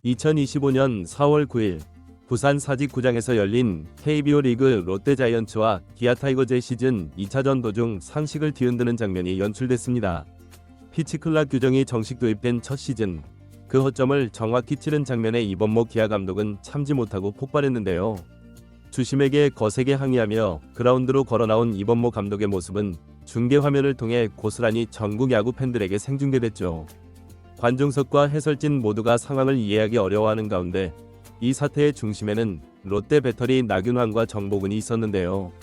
2025년 4월 9일 부산 사직구장에서 열린 KBO 리그 롯데자이언츠와 기아타이거즈의 시즌 2차전 도중 상식을 뒤흔드는 장면이 연출됐습니다. 피치클락 규정이 정식 도입된 첫 시즌, 그 허점을 정확히 찌른 장면에 이범모 기아 감독은 참지 못하고 폭발했는데요. 주심에게 거세게 항의하며 그라운드로 걸어나온 이범모 감독의 모습은 중계 화면을 통해 고스란히 전국 야구 팬들에게 생중계됐죠. 관중석과 해설진 모두가 상황을 이해하기 어려워하는 가운데 이 사태의 중심에는 롯데 배터리 나균환과 정보근이 있었는데요.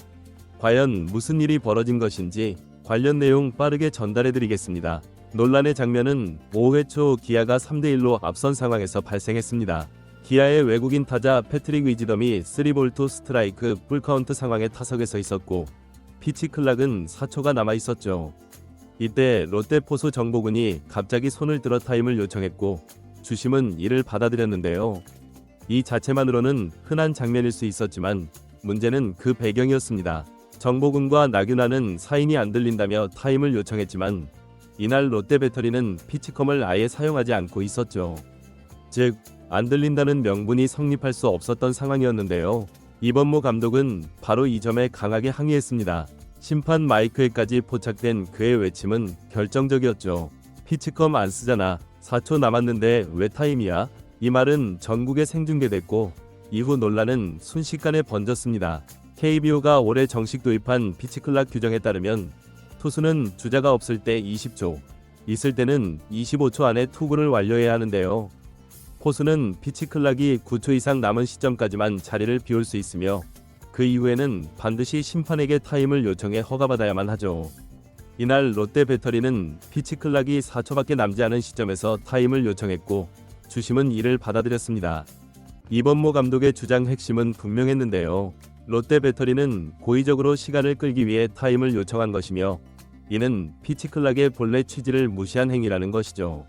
과연 무슨 일이 벌어진 것인지 관련 내용 빠르게 전달해드리겠습니다. 논란의 장면은 5회 초 기아가 3대1로 앞선 상황에서 발생했습니다. 기아의 외국인 타자 패트릭 위즈덤이 3볼 2 스트라이크 풀카운트 상황에 타석에 서 있었고 피치클락은 4초가 남아있었죠. 이때 롯데 포수 정보근이 갑자기 손을 들어 타임을 요청했고 주심은 이를 받아들였는데요. 이 자체만으로는 흔한 장면일 수 있었지만 문제는 그 배경이었습니다. 정보근과 나균환은 사인이 안 들린다며 타임을 요청했지만 이날 롯데 배터리는 피치컴을 아예 사용하지 않고 있었죠. 즉, 안 들린다는 명분이 성립할 수 없었던 상황이었는데요. 이범모 감독은 바로 이 점에 강하게 항의했습니다. 심판 마이크에까지 포착된 그의 외침은 결정적이었죠. 피치컴 안 쓰잖아. 4초 남았는데 왜 타임이야? 이 말은 전국에 생중계됐고 이후 논란은 순식간에 번졌습니다. KBO가 올해 정식 도입한 피치클락 규정에 따르면 투수는 주자가 없을 때 20초, 있을 때는 25초 안에 투구를 완료해야 하는데요. 포수는 피치클락이 9초 이상 남은 시점까지만 자리를 비울 수 있으며 그 이후에는 반드시 심판에게 타임을 요청해 허가받아야만 하죠. 이날 롯데 배터리는 피치클락이 4초밖에 남지 않은 시점에서 타임을 요청했고 주심은 이를 받아들였습니다. 이범모 감독의 주장 핵심은 분명했는데요. 롯데 배터리는 고의적으로 시간을 끌기 위해 타임을 요청한 것이며 이는 피치클락의 본래 취지를 무시한 행위라는 것이죠.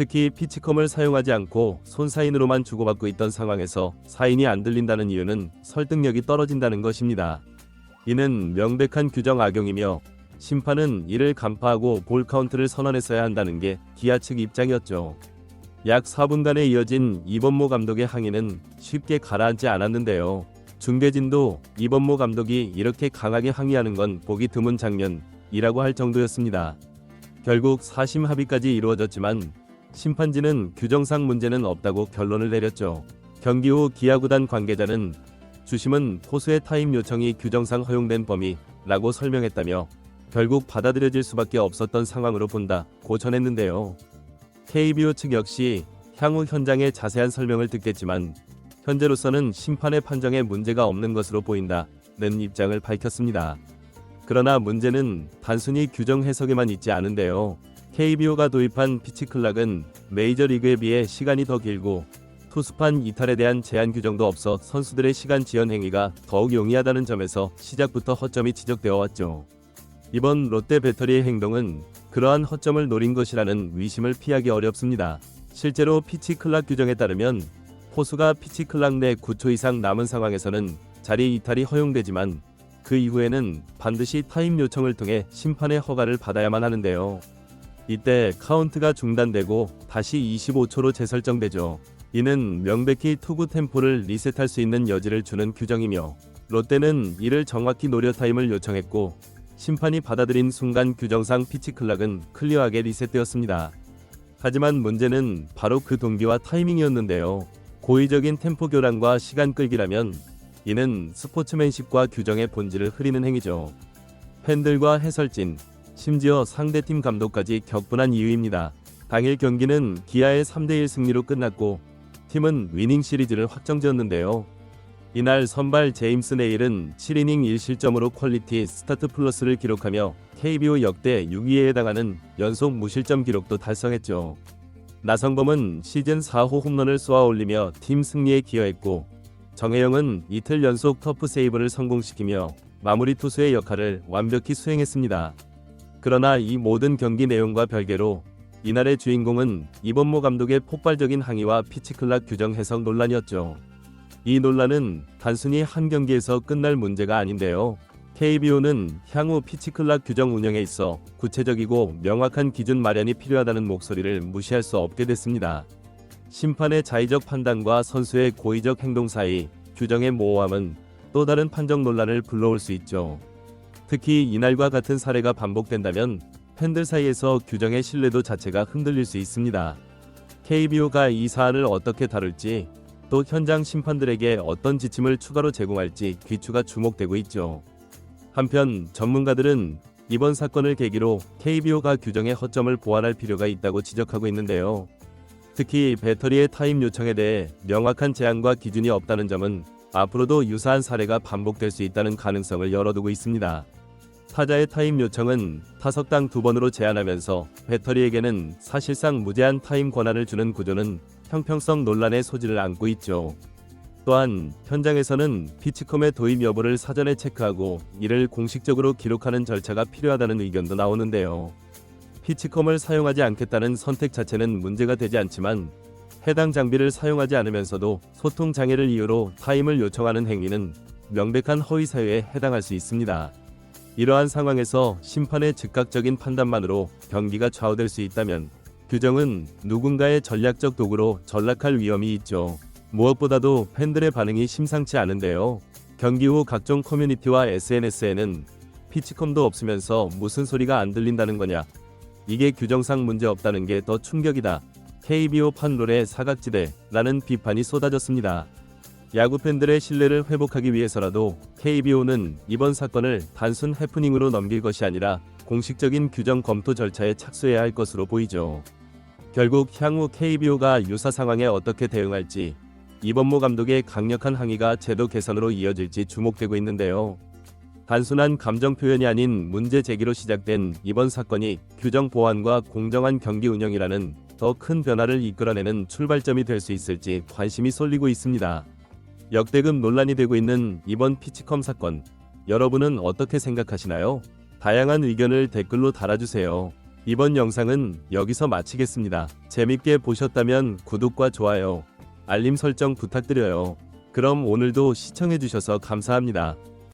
특히 피치컴을 사용하지 않고 손사인으로만 주고받고 있던 상황에서 사인이 안 들린다는 이유는 설득력이 떨어진다는 것입니다. 이는 명백한 규정 악용이며 심판은 이를 간파하고 볼 카운트를 선언했어야 한다는 게 기아 측 입장이었죠. 약 4분간에 이어진 이범모 감독의 항의는 쉽게 가라앉지 않았는데요. 중계진도 이범모 감독이 이렇게 강하게 항의하는 건 보기 드문 장면이라고 할 정도였습니다. 결국 4심 합의까지 이루어졌지만 심판진은 규정상 문제는 없다고 결론을 내렸죠. 경기 후 기아구단 관계자는 주심은 포수의 타임 요청이 규정상 허용된 범위라고 설명했다며 결국 받아들여질 수밖에 없었던 상황으로 본다고 전했는데요. KBO 측 역시 향후 현장의 자세한 설명을 듣겠지만 현재로서는 심판의 판정에 문제가 없는 것으로 보인다는 입장을 밝혔습니다. 그러나 문제는 단순히 규정 해석에만 있지 않은데요. KBO가 도입한 피치클락은 메이저리그에 비해 시간이 더 길고 투수판 이탈에 대한 제한 규정도 없어 선수들의 시간 지연 행위가 더욱 용이하다는 점에서 시작부터 허점이 지적되어 왔죠. 이번 롯데 배터리의 행동은 그러한 허점을 노린 것이라는 의심을 피하기 어렵습니다. 실제로 피치클락 규정에 따르면 포수가 피치클락 내 9초 이상 남은 상황에서는 자리 이탈이 허용되지만 그 이후에는 반드시 타임 요청을 통해 심판의 허가를 받아야만 하는데요. 이때 카운트가 중단되고 다시 25초로 재설정되죠. 이는 명백히 투구 템포를 리셋할 수 있는 여지를 주는 규정이며 롯데는 이를 정확히 노려 타임을 요청했고 심판이 받아들인 순간 규정상 피치클락은 클리어하게 리셋되었습니다. 하지만 문제는 바로 그 동기와 타이밍이었는데요. 고의적인 템포 교란과 시간 끌기라면 이는 스포츠맨십과 규정의 본질을 흐리는 행위죠. 팬들과 해설진, 심지어 상대팀 감독까지 격분한 이유입니다. 당일 경기는 기아의 3대1 승리로 끝났고 팀은 위닝 시리즈를 확정지었는데요. 이날 선발 제임스 네일은 7이닝 1실점으로 퀄리티 스타트 플러스를 기록하며 KBO 역대 6위에 해당하는 연속 무실점 기록도 달성했죠. 나성범은 시즌 4호 홈런을 쏘아 올리며 팀 승리에 기여했고 정혜영은 이틀 연속 터프 세이브를 성공시키며 마무리 투수의 역할을 완벽히 수행했습니다. 그러나 이 모든 경기 내용과 별개로 이날의 주인공은 이범모 감독의 폭발적인 항의와 피치클락 규정 해석 논란이었죠. 이 논란은 단순히 한 경기에서 끝날 문제가 아닌데요. KBO는 향후 피치클락 규정 운영에 있어 구체적이고 명확한 기준 마련이 필요하다는 목소리를 무시할 수 없게 됐습니다. 심판의 자의적 판단과 선수의 고의적 행동 사이 규정의 모호함은 또 다른 판정 논란을 불러올 수 있죠. 특히 이날과 같은 사례가 반복된다면 팬들 사이에서 규정의 신뢰도 자체가 흔들릴 수 있습니다. KBO가 이 사안을 어떻게 다룰지, 또 현장 심판들에게 어떤 지침을 추가로 제공할지 귀추가 주목되고 있죠. 한편 전문가들은 이번 사건을 계기로 KBO가 규정의 허점을 보완할 필요가 있다고 지적하고 있는데요. 특히 배터리의 타임 요청에 대해 명확한 제한과 기준이 없다는 점은 앞으로도 유사한 사례가 반복될 수 있다는 가능성을 열어두고 있습니다. 타자의 타임 요청은 타석당 2번으로 제한하면서 배터리에게는 사실상 무제한 타임 권한을 주는 구조는 형평성 논란의 소지를 안고 있죠. 또한 현장에서는 피치컴의 도입 여부를 사전에 체크하고 이를 공식적으로 기록하는 절차가 필요하다는 의견도 나오는데요. 피치컴을 사용하지 않겠다는 선택 자체는 문제가 되지 않지만 해당 장비를 사용하지 않으면서도 소통 장애를 이유로 타임을 요청하는 행위는 명백한 허위 사유에 해당할 수 있습니다. 이러한 상황에서 심판의 즉각적인 판단만으로 경기가 좌우될 수 있다면 규정은 누군가의 전략적 도구로 전락할 위험이 있죠. 무엇보다도 팬들의 반응이 심상치 않은데요. 경기 후 각종 커뮤니티와 SNS에는 피치컴도 없으면서 무슨 소리가 안 들린다는 거냐, 이게 규정상 문제 없다는 게 더 충격이다, KBO 판롤의 사각지대라는 비판이 쏟아졌습니다. 야구 팬들의 신뢰를 회복하기 위해서라도 KBO는 이번 사건을 단순 해프닝으로 넘길 것이 아니라 공식적인 규정 검토 절차에 착수해야 할 것으로 보이죠. 결국 향후 KBO가 유사 상황에 어떻게 대응할지, 이범모 감독의 강력한 항의가 제도 개선으로 이어질지 주목되고 있는데요. 단순한 감정 표현이 아닌 문제 제기로 시작된 이번 사건이 규정 보완과 공정한 경기 운영이라는 더 큰 변화를 이끌어내는 출발점이 될 수 있을지 관심이 쏠리고 있습니다. 역대급 논란이 되고 있는 이번 피치컴 사건, 여러분은 어떻게 생각하시나요? 다양한 의견을 댓글로 달아주세요. 이번 영상은 여기서 마치겠습니다. 재밌게 보셨다면 구독과 좋아요, 알림 설정 부탁드려요. 그럼 오늘도 시청해주셔서 감사합니다.